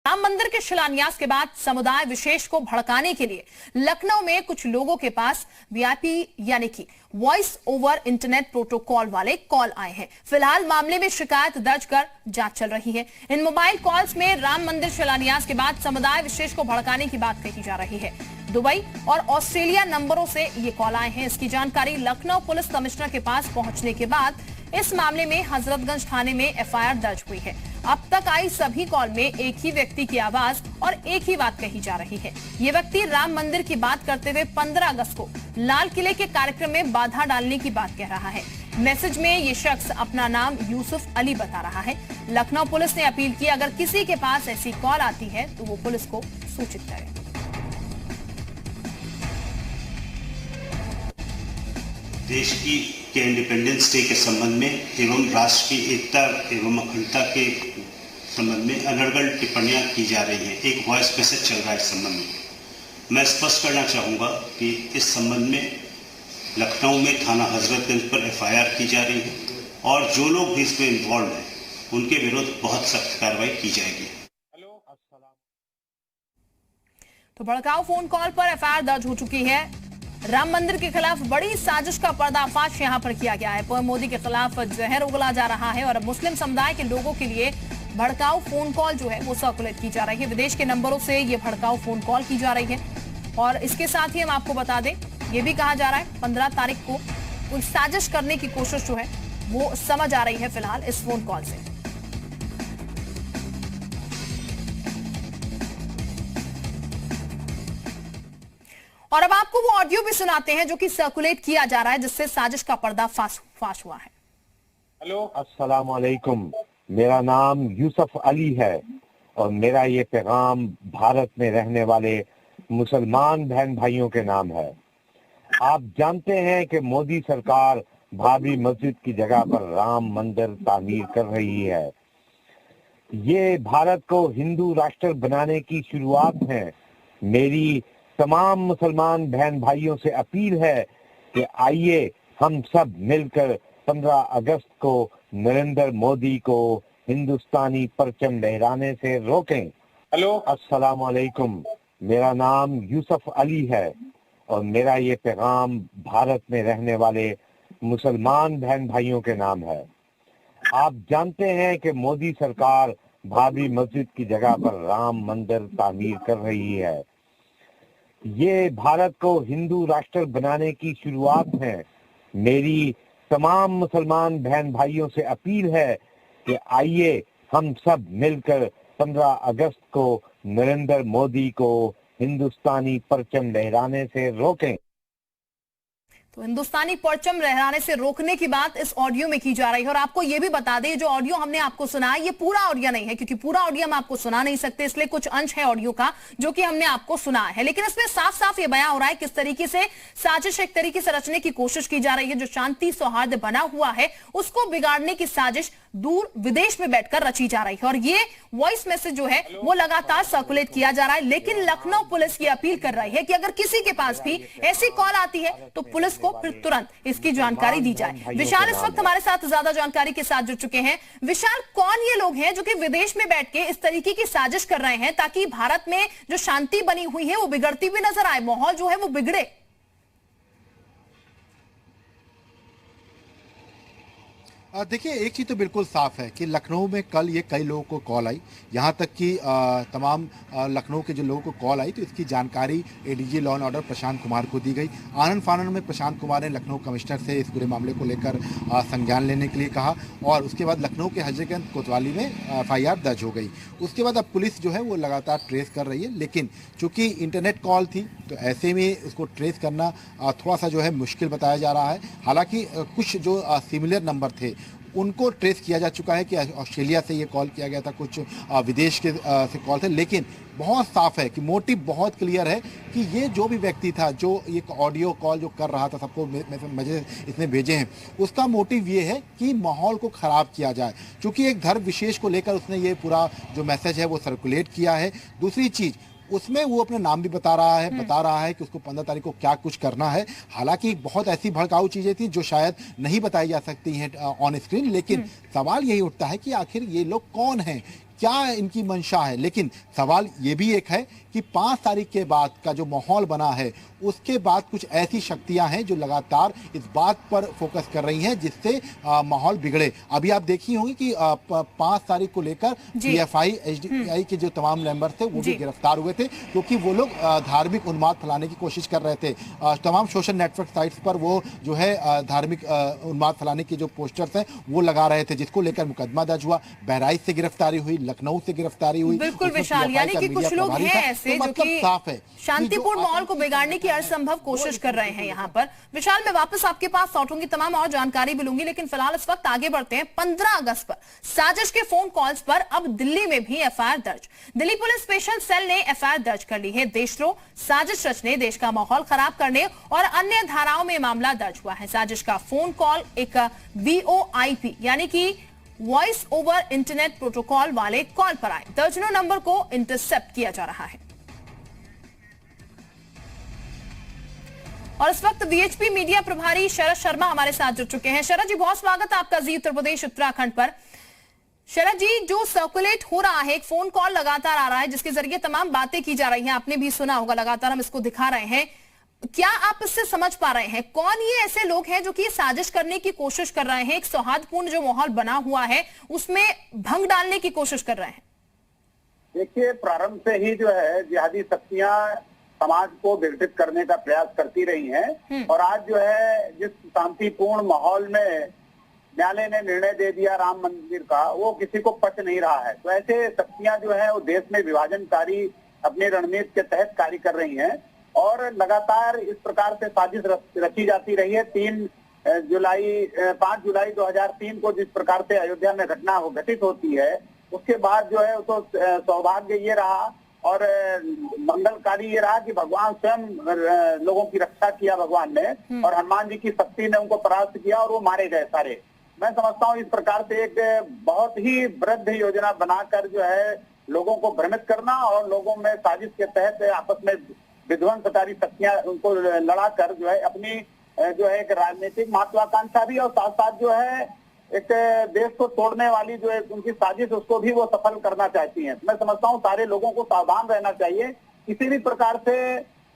राम मंदिर के शिलान्यास के बाद समुदाय विशेष को भड़काने के लिए लखनऊ में कुछ लोगों के पास वीआईपी यानी कि वॉइस ओवर इंटरनेट प्रोटोकॉल वाले कॉल आए हैं। फिलहाल मामले में शिकायत दर्ज कर जांच चल रही है। इन मोबाइल कॉल्स में राम मंदिर शिलान्यास के बाद समुदाय विशेष को भड़काने की बात कही जा रही है। दुबई और ऑस्ट्रेलिया नंबरों से ये कॉल आए हैं। इसकी जानकारी लखनऊ पुलिस कमिश्नर के पास पहुंचने के बाद इस मामले में हजरतगंज थाने में एफआईआर दर्ज हुई है। अब तक आई सभी कॉल में एक ही व्यक्ति की आवाज और एक ही बात कही जा रही है। ये व्यक्ति राम मंदिर की बात करते हुए 15 अगस्त को लाल किले के कार्यक्रम में बाधा डालने की बात कह रहा है। मैसेज में ये शख्स अपना नाम यूसुफ अली बता रहा है। लखनऊ पुलिस ने अपील की, अगर किसी के पास ऐसी कॉल आती है तो वो पुलिस को सूचित करे। देश के इंडिपेंडेंस डे के संबंध में एवं राष्ट्र की एकता एवं अखंडता के संबंध में अनर्गल टिप्पणियां की जा रही हैं। एक वॉइस मैसेज चल रहा है इस संबंध में। मैं स्पष्ट करना चाहूँगा कि इस संबंध में लखनऊ में थाना हजरतगंज पर एफआईआर की जा रही है और जो लोग भी इसमें इन्वॉल्व हैं उनके विरुद्ध बहुत सख्त कार्रवाई की जाएगी। तो भड़काऊ फोन कॉल पर एफआईआर दर्ज हो चुकी है। राम मंदिर के खिलाफ बड़ी साजिश का पर्दाफाश यहां पर किया गया है। पीएम मोदी के खिलाफ जहर उगला जा रहा है और अब मुस्लिम समुदाय के लोगों के लिए भड़काऊ फोन कॉल जो है वो सर्कुलेट की जा रही है। विदेश के नंबरों से ये भड़काऊ फोन कॉल की जा रही है और इसके साथ ही हम आपको बता दें, ये भी कहा जा रहा है 15 तारीख को कोई साजिश करने की कोशिश जो है वो समझ आ रही है फिलहाल इस फोन कॉल से। और अब आपको वो ऑडियो भी सुनाते हैं जो कि सर्कुलेट किया जा रहा है, जिससे साजिश का पर्दाफाश हुआ है। हेलो, अस्सलाम वालेकुम। मेरा नाम यूसुफ अली है और मेरा ये पैगाम भारत में रहने वाले मुसलमान बहन भाइयों के नाम है। आप जानते हैं कि मोदी सरकार बाबरी मस्जिद की जगह पर राम मंदिर तामीर कर रही है। ये भारत को हिंदू राष्ट्र बनाने की शुरुआत है। मेरी तमाम मुसलमान बहन भाइयों से अपील है कि आइए हम सब मिलकर 15 अगस्त को नरेंद्र मोदी को हिंदुस्तानी परचम लहराने से रोकें। हेलो, अस्सलाम वालेकुम। मेरा नाम यूसुफ अली है और मेरा ये पैगाम भारत में रहने वाले मुसलमान बहन भाइयों के नाम है। आप जानते हैं कि मोदी सरकार बाबरी मस्जिद की जगह पर राम मंदिर तामीर कर रही है। ये भारत को हिंदू राष्ट्र बनाने की शुरुआत है। मेरी तमाम मुसलमान बहन भाइयों से अपील है कि आइए हम सब मिलकर 15 अगस्त को नरेंद्र मोदी को हिंदुस्तानी परचम लहराने से रोकें। तो हिंदुस्तानी परचम लहराने से रोकने की बात इस ऑडियो में की जा रही है। और आपको यह भी बता दें, जो ऑडियो हमने आपको सुना ये पूरा ऑडियो नहीं है, क्योंकि पूरा ऑडियो हम आपको सुना नहीं सकते, इसलिए कुछ अंश है ऑडियो का जो कि हमने आपको सुना है। लेकिन इसमें साफ साफ ये बयां हो रहा है किस तरीके से साजिश एक तरीके से रचने की कोशिश की जा रही है। जो शांति सौहार्द बना हुआ है उसको बिगाड़ने की साजिश दूर विदेश में बैठकर रची जा रही है। और ये वॉइस मैसेज जो है वो लगातार सर्कुलेट किया जा रहा है। लेकिन लखनऊ पुलिस ये अपील कर रही है कि अगर किसी के पास भी ऐसी कॉल आती है तो पुलिस को फिर तुरंत इसकी जानकारी दी जाए। विशाल इस वक्त हमारे साथ ज्यादा जानकारी के साथ जुड़ चुके हैं। विशाल, कौन ये लोग हैं जो कि विदेश में बैठ के इस तरीके की साजिश कर रहे हैं ताकि भारत में जो शांति बनी हुई है वो बिगड़ती भी नजर आए, माहौल जो है वो बिगड़े? देखिए, एक चीज़ तो बिल्कुल साफ है कि लखनऊ में कल ये कई लोगों को कॉल आई, यहाँ तक कि तमाम लखनऊ के जो लोगों को कॉल आई तो इसकी जानकारी ADG law and order Prashant Kumar को दी गई। आनन फानन में प्रशांत कुमार ने लखनऊ कमिश्नर से इस पूरे मामले को लेकर संज्ञान लेने के लिए कहा और उसके बाद लखनऊ के हजरतगंज कोतवाली में एफआईआर दर्ज हो गई। उसके बाद अब पुलिस जो है वो लगातार ट्रेस कर रही है, लेकिन चूँकि इंटरनेट कॉल थी तो ऐसे में उसको ट्रेस करना थोड़ा सा जो है मुश्किल बताया जा रहा है। हालाँकि कुछ जो सिमिलर नंबर थे उनको ट्रेस किया जा चुका है कि ऑस्ट्रेलिया से ये कॉल किया गया था, कुछ विदेश के से कॉल थे, लेकिन बहुत साफ है कि मोटिव बहुत क्लियर है कि ये जो भी व्यक्ति था जो ये ऑडियो कॉल जो कर रहा था, सबको मैसेज इसने भेजे हैं, उसका मोटिव ये है कि माहौल को ख़राब किया जाए। क्योंकि एक धर्म विशेष को लेकर उसने ये पूरा जो मैसेज है वो सर्कुलेट किया है। दूसरी चीज़, उसमें वो अपना नाम भी बता रहा है कि उसको 15 तारीख को क्या कुछ करना है। हालांकि बहुत ऐसी भड़काऊ चीजें थी जो शायद नहीं बताई जा सकती हैं ऑन स्क्रीन, लेकिन सवाल यही उठता है कि आखिर ये लोग कौन हैं, क्या इनकी मंशा है। लेकिन सवाल ये भी एक है कि 5 तारीख के बाद का जो माहौल बना है उसके बाद कुछ ऐसी शक्तियां हैं जो लगातार इस बात पर फोकस कर रही हैं जिससे माहौल बिगड़े। अभी आप देखी होंगी कि 5 तारीख को लेकर पीएफआई एचडीआई के जो तमाम मेंबर थे वो भी गिरफ्तार हुए थे, क्योंकि वो लोग धार्मिक उन्माद फैलाने की कोशिश कर रहे थे। तमाम सोशल नेटवर्क साइट्स पर वो जो है धार्मिक उन्माद फैलाने के जो पोस्टर्स हैं वो लगा रहे थे, जिसको लेकर मुकदमा दर्ज हुआ। बहराइच से गिरफ्तारी हुई, लखनऊ से गिरफ्तारी हुई। बिल्कुल विशाल, यानी कि कुछ लोग हैं ऐसे जो कि साफ है शांतिपूर्ण माहौल को बिगाड़ने की असंभव कोशिश कर रहे हैं यहाँ पर। विशाल, मैं वापस आपके पास लौटूंगी, तमाम और जानकारी भी लूंगी, लेकिन फिलहाल इस वक्त आगे बढ़ते हैं। 15 अगस्त पर साजिश के फोन कॉल्स पर अब दिल्ली में भी एफआईआर दर्ज। दिल्ली पुलिस स्पेशल सेल ने एफआईआर दर्ज कर ली है। देशद्रोह, साजिश रचने, देश का माहौल खराब करने और अन्य धाराओं में मामला दर्ज हुआ है। साजिश का फोन कॉल एक VoIP यानी कि वॉइस ओवर इंटरनेट प्रोटोकॉल वाले कॉल पर आए। दर्जनों नंबर को इंटरसेप्ट किया जा रहा है। और इस वक्त वीएचपी मीडिया प्रभारी शरद शर्मा हमारे साथ जुड़ चुके हैं। शरद जी, बहुत स्वागत है आपका जी उत्तर प्रदेश उत्तराखंड पर। शरद जी, जो सर्कुलेट हो रहा है, एक फोन कॉल लगातार आ रहा है जिसके जरिए तमाम बातें की जा रही हैं, आपने भी सुना होगा, लगातार हम इसको दिखा रहे हैं। क्या आप इससे समझ पा रहे हैं कौन ये ऐसे लोग हैं जो कि साजिश करने की कोशिश कर रहे हैं, एक सौहार्दपूर्ण जो माहौल बना हुआ है उसमें भंग डालने की कोशिश कर रहे हैं? देखिए, प्रारंभ से ही जो है जिहादी शक्तियां समाज को विघटित करने का प्रयास करती रही हैं और आज जो है जिस शांतिपूर्ण माहौल में न्यायालय ने निर्णय दे दिया राम मंदिर का, वो किसी को पच नहीं रहा है। तो ऐसे शक्तियां जो है वो देश में विभाजनकारी अपनी रणनीति के तहत कार्य कर रही हैं और लगातार इस प्रकार से साजिश रची जाती रही है। 5 जुलाई 2003 को जिस प्रकार से अयोध्या में घटना घटित होती है, उसके बाद जो है तो सौभाग्य ये रहा और मंगलकारी ये रहा कि भगवान स्वयं लोगों की रक्षा किया भगवान ने, और हनुमान जी की शक्ति ने उनको परास्त किया और वो मारे गए सारे। मैं समझता हूँ इस प्रकार से एक बहुत ही वृद्ध योजना बनाकर जो है लोगों को भ्रमित करना और लोगों में साजिश के तहत आपस में विध्वंसकारी शक्तियां उनको लड़ाकर जो है अपनी जो है एक राजनीतिक महत्वाकांक्षा भी और साथ साथ जो है एक देश को तोड़ने वाली जो है उनकी साजिश, उसको भी वो सफल करना चाहती हैं। मैं समझता हूँ सारे लोगों को सावधान रहना चाहिए, किसी भी प्रकार से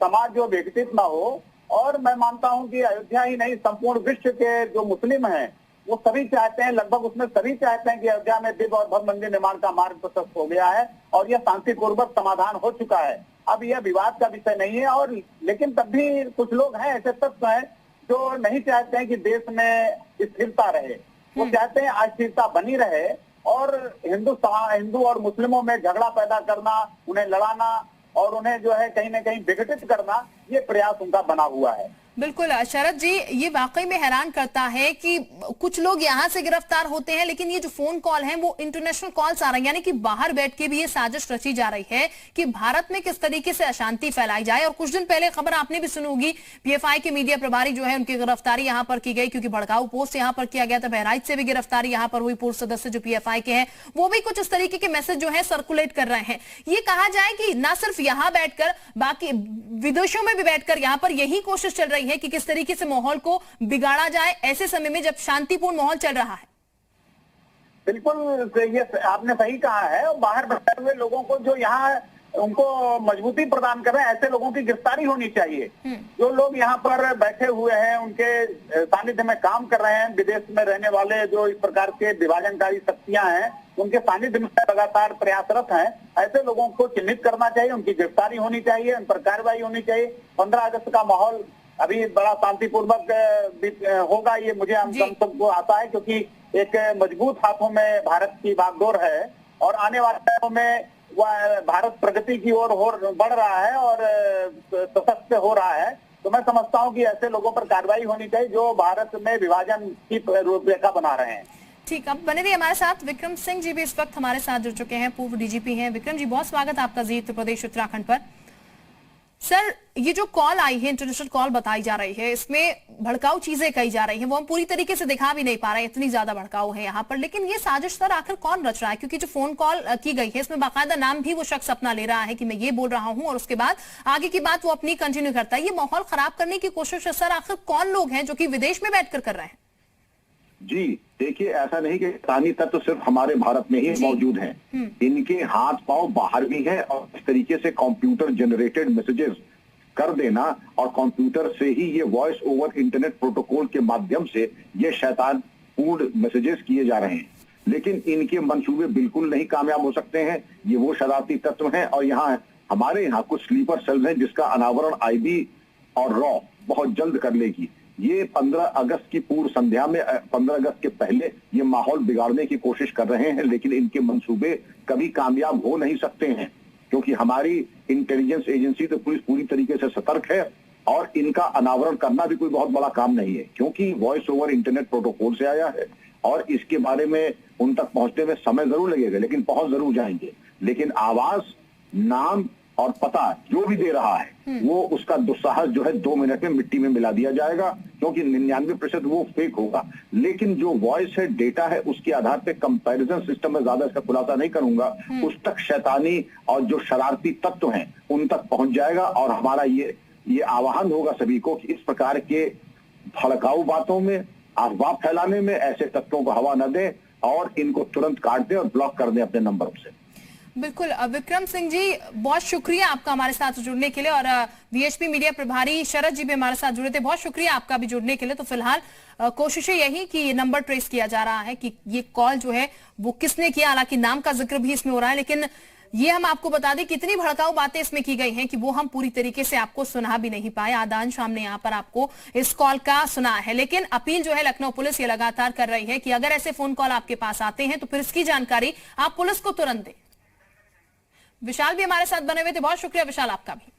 समाज जो विघटित ना हो। और मैं मानता हूँ कि अयोध्या ही नहीं, संपूर्ण विश्व के जो मुस्लिम हैं वो सभी चाहते हैं, लगभग उसमें सभी चाहते हैं कि अयोध्या में दिव्य और भव्य मंदिर निर्माण का मार्ग प्रशस्त हो गया है और यह शांतिपूर्वक समाधान हो चुका है। अब यह विवाद का विषय नहीं है। और लेकिन तब भी कुछ लोग हैं, ऐसे तत्व हैं जो नहीं चाहते हैं कि देश में स्थिरता रहे, वो चाहते हैं अस्थिरता बनी रहे और हिंदू और मुस्लिमों में झगड़ा पैदा करना, उन्हें लड़ाना और उन्हें जो है कहीं ना कहीं विघटित करना, ये प्रयास उनका बना हुआ है। बिल्कुल शरद जी, ये वाकई में हैरान करता है कि कुछ लोग यहाँ से गिरफ्तार होते हैं लेकिन ये जो फोन कॉल हैं वो इंटरनेशनल कॉल्स आ रहे हैं, यानी कि बाहर बैठ के भी ये साजिश रची जा रही है कि भारत में किस तरीके से अशांति फैलाई जाए। और कुछ दिन पहले खबर आपने भी सुनी होगी, पीएफआई के मीडिया प्रभारी जो है उनकी गिरफ्तारी यहाँ पर की गई क्योंकि भड़काऊ पोस्ट यहाँ पर किया गया था। बहराइच से भी गिरफ्तारी यहाँ पर हुई, पूर्व सदस्य जो पीएफआई के हैं वो भी कुछ इस तरीके के मैसेज जो है सर्कुलेट कर रहे हैं। ये कहा जाए कि ना सिर्फ यहाँ बैठकर, बाकी विदेशों में भी बैठकर यहाँ पर यही कोशिश चल रही है कि किस तरीके से माहौल को बिगाड़ा जाए ऐसे समय में जब शांतिपूर्ण माहौल चल रहा है। बिल्कुल, ये आपने सही कहा है। बाहर बैठे हुए लोगों को जो यहाँ उनको मजबूती प्रदान कर रहे हैं, ऐसे लोगों की गिरफ्तारी होनी चाहिए। जो लोग यहाँ पर बैठे हुए हैं, उनके सानिध्य में काम कर रहे हैं, विदेश में रहने वाले जो इस प्रकार के विभाजनकारी शक्तियां हैं, उनके सानिध्य में लगातार प्रयासरत हैं, ऐसे लोगों को चिन्हित करना चाहिए, उनकी गिरफ्तारी होनी चाहिए, उन पर कार्रवाई होनी चाहिए। 15 अगस्त का माहौल अभी बड़ा शांतिपूर्वक होगा, ये मुझे हम सबको आता है, क्योंकि एक मजबूत हाथों में भारत की बागडोर है और आने वाले दिनों में वह भारत प्रगति की ओर बढ़ रहा है और सशक्त हो रहा है। तो मैं समझता हूँ कि ऐसे लोगों पर कार्रवाई होनी चाहिए जो भारत में विभाजन की रूपरेखा बना रहे हैं। ठीक, अब बने रहिए हमारे साथ। विक्रम सिंह जी भी इस वक्त हमारे साथ जुड़ चुके हैं, पूर्व डीजीपी हैं। विक्रम जी, बहुत स्वागत है आपका जी उत्तर प्रदेश उत्तराखंड पर। सर, ये जो कॉल आई है, इंटरनेशनल कॉल बताई जा रही है, इसमें भड़काऊ चीजें कही जा रही हैं, वो हम पूरी तरीके से दिखा भी नहीं पा रहे हैं, इतनी ज्यादा भड़काऊ है यहाँ पर। लेकिन ये साजिश सर आखिर कौन रच रहा है? क्योंकि जो फोन कॉल की गई है इसमें बाकायदा नाम भी वो शख्स अपना ले रहा है कि मैं ये बोल रहा हूँ और उसके बाद आगे की बात वो अपनी कंटिन्यू करता है। ये माहौल खराब करने की कोशिश है सर, आखिर कौन लोग हैं जो कि विदेश में बैठकर कर रहे हैं? जी देखिए, ऐसा नहीं कि शैतानी तत्व सिर्फ हमारे भारत में ही मौजूद हैं। इनके हाथ पांव बाहर भी हैं और इस तरीके से कंप्यूटर जनरेटेड मैसेजेस कर देना और कंप्यूटर से ही ये वॉइस ओवर इंटरनेट प्रोटोकॉल के माध्यम से ये शैतान पूर्ण मैसेजेस किए जा रहे हैं। लेकिन इनके मंसूबे बिल्कुल नहीं कामयाब हो सकते हैं। ये वो शरारती तत्व हैं और हमारे यहाँ कुछ स्लीपर सेल्स हैं जिसका अनावरण आईबी और रॉ बहुत जल्द कर लेगी। ये 15 अगस्त की पूर्व संध्या में 15 अगस्त के पहले ये माहौल बिगाड़ने की कोशिश कर रहे हैं, लेकिन इनके मंसूबे कभी कामयाब हो नहीं सकते हैं क्योंकि हमारी इंटेलिजेंस एजेंसी तो पुलिस पूरी तरीके से सतर्क है और इनका अनावरण करना भी कोई बहुत बड़ा काम नहीं है क्योंकि वॉइस ओवर इंटरनेट प्रोटोकॉल से आया है और इसके बारे में उन तक पहुंचने में समय जरूर लगेगा, लेकिन पहुंच जरूर जाएंगे। लेकिन आवाज, नाम और पता जो भी दे रहा है वो उसका दुस्साहस जो है 2 मिनट में मिट्टी में मिला दिया जाएगा क्योंकि 99% वो फेक होगा। लेकिन जो वॉइस है, डेटा है, उसके आधार पे कंपैरिजन सिस्टम में ज्यादा इसका खुलासा नहीं करूंगा, उस तक शैतानी और जो शरारती तत्व हैं उन तक पहुंच जाएगा और हमारा ये आह्वान होगा सभी को कि इस प्रकार के भड़काऊ बातों में, अफवाह फैलाने में ऐसे तत्वों को हवा न दें और इनको तुरंत काट दें और ब्लॉक कर दें अपने नंबरों से। बिल्कुल विक्रम सिंह जी, बहुत शुक्रिया आपका हमारे साथ जुड़ने के लिए और वीएचपी मीडिया प्रभारी शरद जी भी हमारे साथ जुड़े थे, बहुत शुक्रिया आपका भी जुड़ने के लिए। तो फिलहाल कोशिशें यही कि ये नंबर ट्रेस किया जा रहा है कि ये कॉल जो है वो किसने किया, हालांकि नाम का जिक्र भी इसमें हो रहा है, लेकिन ये हम आपको बता दें कितनी भड़काऊ बातें इसमें की गई हैं कि वो हम पूरी तरीके से आपको सुना भी नहीं पाए। आदांश हमने यहाँ पर आपको इस कॉल का सुना है, लेकिन अपील जो है लखनऊ पुलिस ये लगातार कर रही है कि अगर ऐसे फोन कॉल आपके पास आते हैं तो फिर इसकी जानकारी आप पुलिस को तुरंत दें। विशाल भी हमारे साथ बने हुए थे, बहुत शुक्रिया विशाल आपका भी।